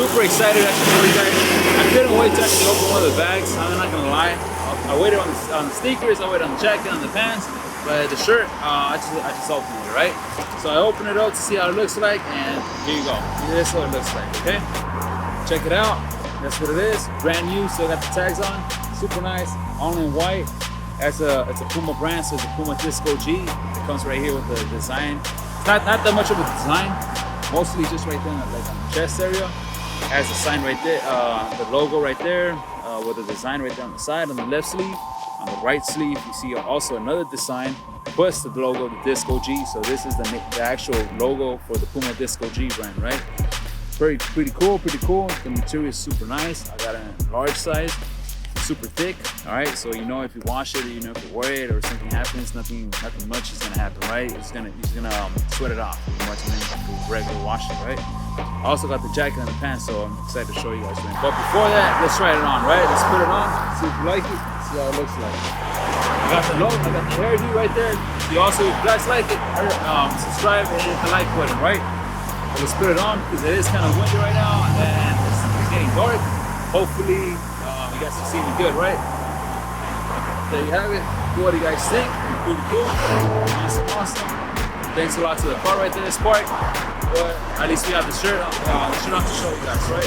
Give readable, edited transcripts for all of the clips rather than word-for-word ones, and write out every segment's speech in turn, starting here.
super excited to show you guys. I couldn't wait to actually open one of the bags. I'm not gonna lie. I waited on the sneakers, I waited on the jacket, on the pants, but the shirt, I just opened it, right? So I opened it up to see how it looks like, and here you go. This is what it looks like, okay? Check it out. That's what it is. Brand new, still got the tags on. Super nice, all in white. It's a Puma brand, so it's a Puma Disco G. It comes right here with the design. It's not that much of a design, mostly just right there, like on the chest area. Has a sign right there, the logo right there, with the design right there on the side, on the left sleeve. On the right sleeve, you see also another design, plus the logo, the Disco G. So this is the actual logo for the Puma Disco G brand, right? Pretty cool. The material is super nice. I got it in a large size, super thick. All right, so you know if you wash it, or you know if you wear it, or something happens, nothing much is gonna happen, right? You're gonna sweat it off pretty much, and then regular washing, right? I also got the jacket and the pants, so I'm excited to show you guys. But before that, let's try it on, right? Let's put it on, see if you like it, see how it looks like. I got the logo, I got the hairdo right there. You also, if you guys like it, subscribe and hit the like button, right? But let's put it on because it is kind of windy right now and it's getting dark. Hopefully, you guys can see me good, right? There you have it. What do you guys think? Pretty cool. Awesome. Thanks a lot to the car right there, Spark. But at least we have the shirt on to show you guys, right?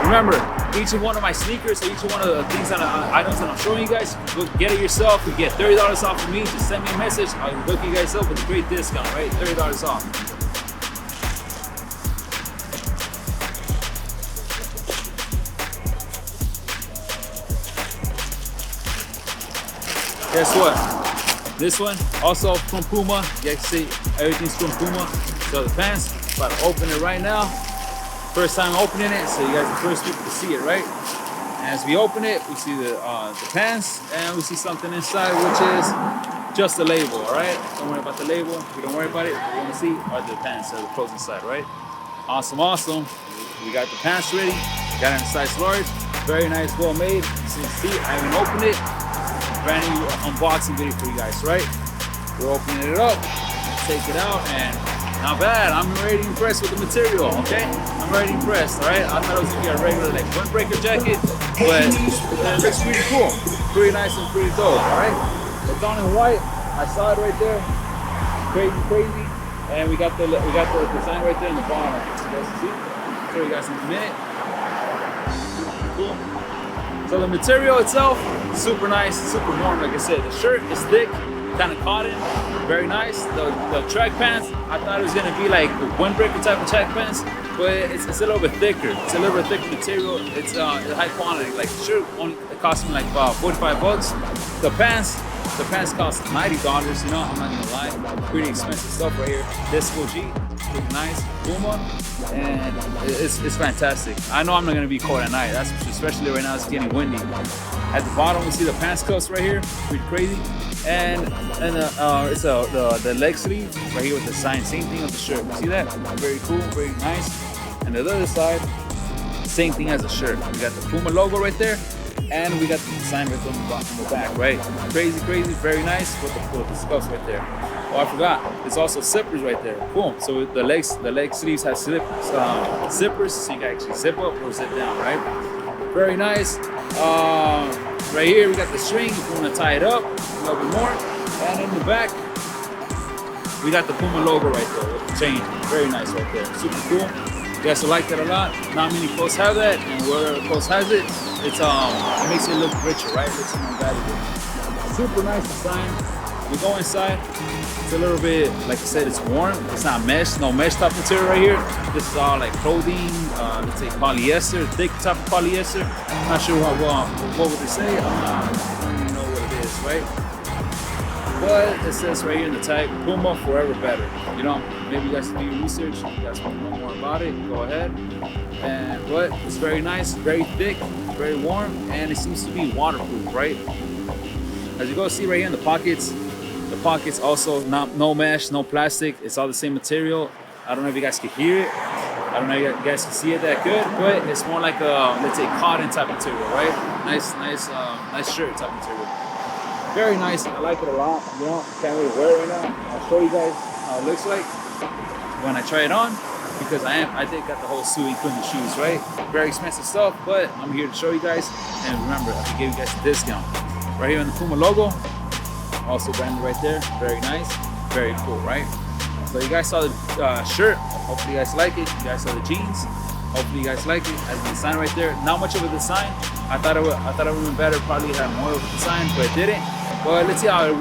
Remember, each one of my sneakers, each one of the things items that I'm showing you guys, go get it yourself. You get $30 off of me. Just send me a message. I'll hook you guys up with a great discount, right? $30 off. Guess what? This one also from Puma. You guys see everything's from Puma. So the pants, about to open it right now. First time opening it, so you guys are the first people to see it, right? As we open it, we see the pants, and we see something inside, which is just the label, all right? Don't worry about the label. We don't worry about it. What we want to see are the pants, or the clothes inside, right? Awesome. We got the pants ready. Got it in size large. Very nice, well made. See, I haven't opened it. Brand new unboxing video for you guys, right? We're opening it up, take it out, and not bad. I'm already impressed with the material, okay? I'm already impressed, all right? I thought it was gonna be a regular like windbreaker jacket, but it looks pretty cool. Pretty nice and pretty dope, all right? It's on in white. I saw it right there. Crazy. And we got the design right there in the bottom. So you guys can see. I'll show you guys in a minute. Cool. So the material itself, super nice, super warm. Like I said, the shirt is thick, kind of cotton, very nice. The track pants, I thought it was gonna be like a windbreaker type of track pants, but it's a little bit thicker. It's a little bit thicker material. It's high quantity. Like the shirt it cost me like about $45. The pants cost $90. You know, I'm not gonna lie. Pretty expensive stuff right here. Disco G, pretty nice. Puma, and it's fantastic. I know I'm not gonna be cold at night. That's especially right now. It's getting windy. At the bottom, we see the pants cuffs right here. Pretty crazy. And it's the leg sleeve right here with the sign. Same thing with the shirt. You see that? Very cool, very nice. And the other side, same thing as the shirt. We got the Puma logo right there. And we got the design right on the back, right? Crazy, very nice with the scuffs right there. Oh, I forgot. There's also zippers right there. Cool. So the leg sleeves have zippers, so you can actually zip up or zip down, right? Very nice. Right here we got the string if you want to tie it up a little bit more. And in the back, we got the Puma logo right there with the chain. Very nice right there. Super cool. You guys will like that a lot. Not many clothes have that, and wherever clothes has it, it makes it look richer, right? It looks more valuable. Super nice design. We go inside. It's a little bit, like I said, it's warm. It's not mesh, no mesh type material right here. This is all like clothing, let's say polyester, thick type of polyester. I'm not sure what would they say. I don't even know what it is, right? But it says right here in the tag, Puma forever better. You know, maybe you guys can do your research. If you guys want to know more about it, go ahead. But it's very nice, very thick, very warm, and it seems to be waterproof, right? As you go see right here in the pockets also no mesh, no plastic. It's all the same material. I don't know if you guys can hear it. I don't know if you guys can see it that good, but it's more like a, let's say, cotton type material, right? Nice shirt type material. Very nice. I like it a lot. You know, can't really wear it right now. I'll show you guys how it looks like when I try it on. because I did got the whole suit, including the shoes, right? Very expensive stuff, but I'm here to show you guys. And remember, I can give you guys a discount. Right here on the Puma logo, also branded right there. Very nice, very cool, right? So you guys saw the shirt. Hopefully you guys like it. You guys saw the jeans. Hopefully you guys like it. Has the design right there. Not much of a design. I thought it would have been better. Probably had more of a design, but it didn't. But let's see how it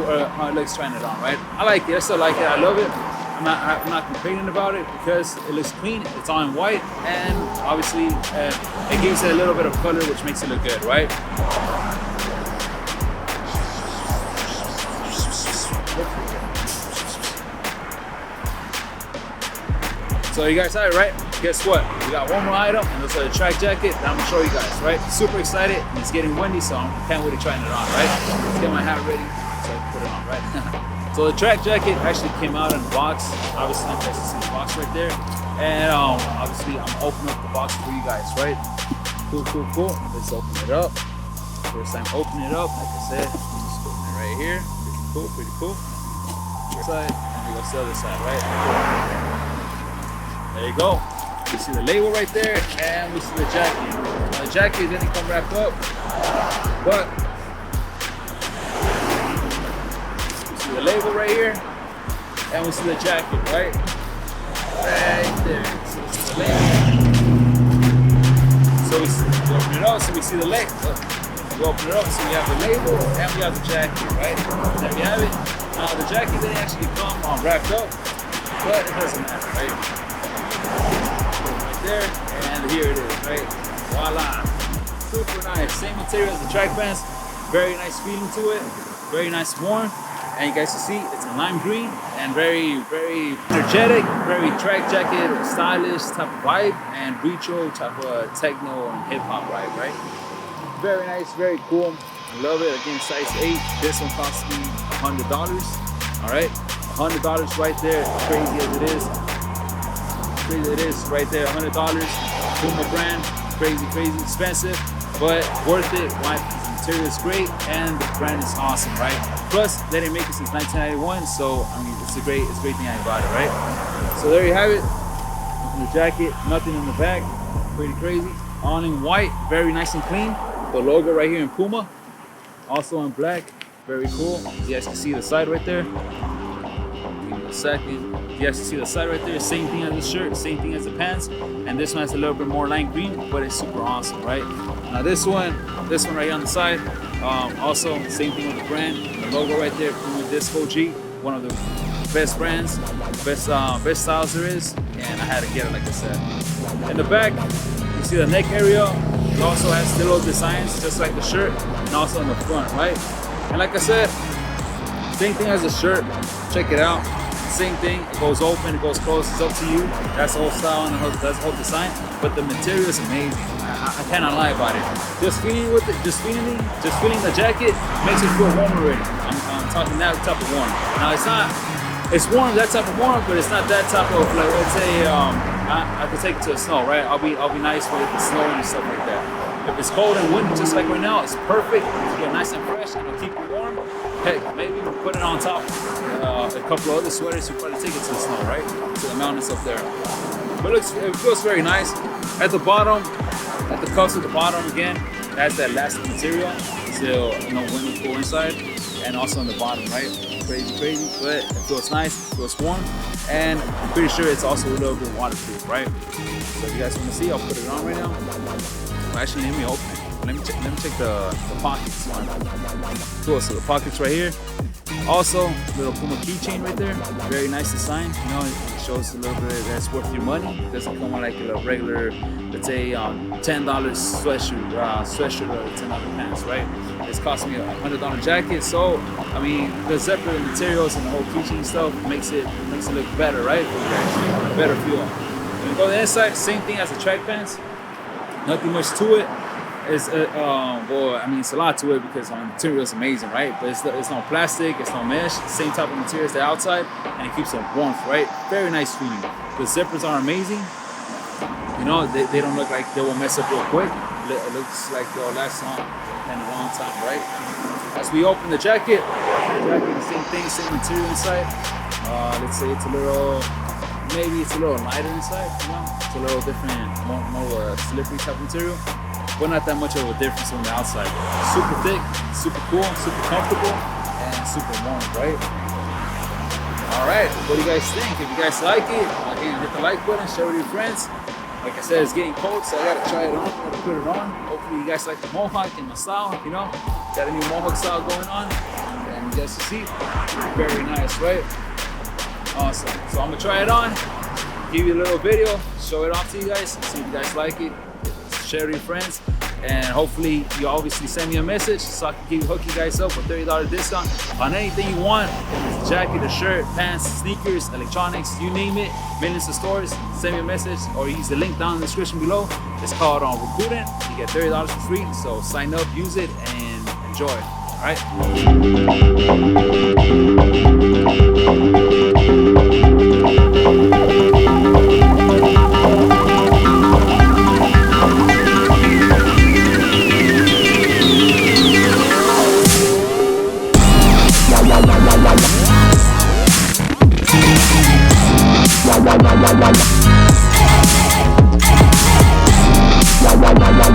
looks trying it on, right? I like it. I still like it. I love it. I'm not complaining about it because it looks clean. It's all in white, and obviously it gives it a little bit of color, which makes it look good, right? So you guys saw it, right? Guess what? We got one more item, and that's the track jacket that I'm gonna show you guys, right? Super excited, and it's getting windy, so I can't wait to try it on, right? Let's get my hat ready so I can put it on, right? So the track jacket actually came out in a box. Obviously, you guys can see the box right there. And obviously, I'm opening up the box for you guys, right? Cool, cool, cool. Let's open it up. First time opening it up, like I said, just open it right here. Pretty cool, pretty cool. This side, and we go to the other side, right? There you go. You see the label right there, and we see the jacket. Now, the jacket didn't come wrapped up, but we see the label right here, and we see the jacket, right? Right there. So we see the label. So we open it up, so we see the label. We open it up, so we have the label, and we have the jacket, right? There we have it. Now, the jacket didn't actually come wrapped up, but it doesn't matter, right? There, and here it is, right? Voila! Super nice. Same material as the track pants. Very nice feeling to it. Very nice warm. And you guys can see it's a lime green and very, very energetic, very track jacket, stylish type of vibe, and retro type of techno and hip hop vibe, right? Very nice, very cool. I love it. Again, size 8. This one cost me $100. All right, $100 right there. Crazy as it is. It is right there, $100. Puma brand, crazy expensive, but worth it. Why? Because the material is great and the brand is awesome, right? Plus, they didn't make it since 1991, so I mean, it's a great thing I bought it, right? So there you have it. The jacket, nothing in the back, pretty crazy. All in white, very nice and clean. The logo right here in Puma, also in black, very cool. You guys can see the side right there. Give me a second. You guys can see the side right there, same thing as the shirt, same thing as the pants, and this one has a little bit more lime green, but it's super awesome, right? Now this one right here on the side, also same thing with the brand, the logo right there, Puma Disco G, one of the best brands, best styles there is, and I had to get it, like I said. In the back, you see the neck area. It also has little designs, just like the shirt, and also on the front, right? And like I said, same thing as the shirt. Check it out. Same thing, it goes open, it goes closed, it's up to you. That's the whole style and that's the whole design. But the material is amazing. I cannot lie about it. Just feeling the jacket makes it feel warm already. I'm talking that type of warm. Now it's warm, that type of warm, but it's not that type of, like, let's say I could take it to the snow, right? I'll be nice with the snow and stuff like that. If it's cold and windy, just like right now, it's perfect. It's get nice and fresh, and it'll keep you warm. Heck, maybe even put it on top a couple of other sweaters. You probably take it to the snow, right? To the mountains up there. But it feels very nice. At the bottom, at the cuffs at the bottom again, it has that elastic material. Still, windy cool inside, and also on the bottom, right? Crazy, but it feels nice. It feels warm, and I'm pretty sure it's also a little bit waterproof, right? So if you guys want to see, I'll put it on right now. Well, actually, let me open it. Let me check the pockets. Cool, so the pockets right here. Also, little Puma keychain right there. Very nice design. It shows a little bit that's worth your money. It doesn't come on like a regular, let's say, $10 sweatshirt or $10 pants, right? It's cost me a $100 jacket. So, I mean, the zipper, the materials, and the whole keychain stuff makes it look better, right? Better feel. When you go to the inside, same thing as the track pants. Nothing much to it. It's it's a lot to it because the material is amazing, right? But it's no plastic, it's no mesh, same type of material as the outside, and it keeps them warm, right? Very nice feeling. The zippers are amazing. They don't look like they will mess up real quick. It looks like they'll last long and a long time, right? As we open the jacket, the same thing, same material inside. Let's say it's a little maybe it's a little lighter inside, you know? It's a little different, more slippery type material, but not that much of a difference on the outside. Super thick, super cool, super comfortable, and super warm, right? All right, what do you guys think? If you guys like it, again, hit the like button, share with your friends. Like I said, it's getting cold, so I gotta try it on, I gotta put it on. Hopefully you guys like the mohawk and my style, you know? Got a new mohawk style going on, and you guys can see, very nice, right? Awesome. So I'm gonna try it on, give you a little video, show it off to you guys, see if you guys like it, share with your friends, and hopefully you obviously send me a message so I can hook you guys up with $30 discount on anything you want. If it's a jacket, a shirt, pants, sneakers, electronics, you name it, millions of stores. Send me a message or use the link down in the description below. It's called Recruiting. You get $30 for free, so sign up, use it, and enjoy. All right. Wow.